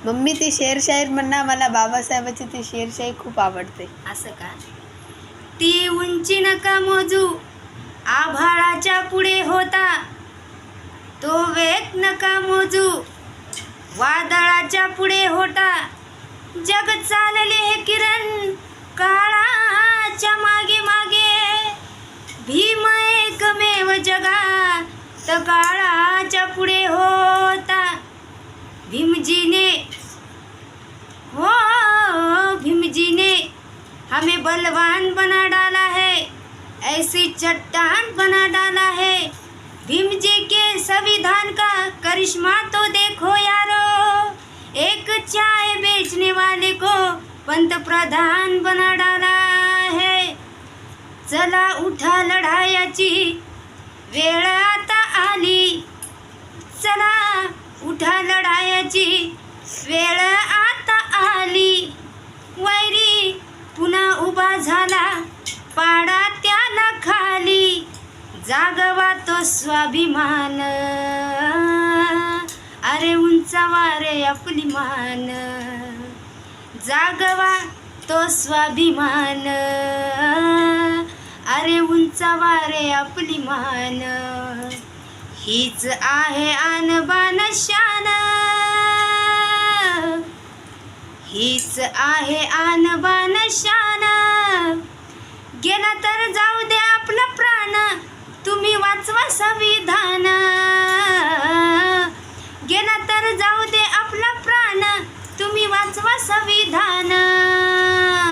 Mummy ती शेरशायर म्हणा, मला बाबासाहेबाची ती शेरशाही खूप आवडते. असं का? ती उंची नका मोजू, आभाळाच्या पुढे होता. तो वेग नका मोजू, वादळाच्या पुढे होता. जग चालले हे किरण काळाच्या मागे मागे. भीम एकमेव जगात काळाच्या पुढे होता. भीमजीने भीमजीने हमें बलवान बना डाला है, ऐसी चट्टान बना डाला है. भीम जी के संविधान का करिश्मा तो देखो यारो, एक चाय बेचने वाले को पंतप्रधान बना डाला है. चला उठा लढायाची वेळ आता आली. चला उठा लढायाची वेळ आता आली. वैरी पुन्हा उभा झाला, पाडा त्याला खाली. जागवा तो स्वाभिमान, अरे उंचावा रे आपली मान. जागवा तो स्वाभिमान, अरे उंचावा रे आपली मान. हीच आहे आणबान शान, हीच आहे आणबान शान. गेला तर जाऊ दे आपला प्राण, तुम्ही वाचवा संविधान. गेला तर जाऊ दे आपला प्राण, तुम्ही वाचवा संविधान.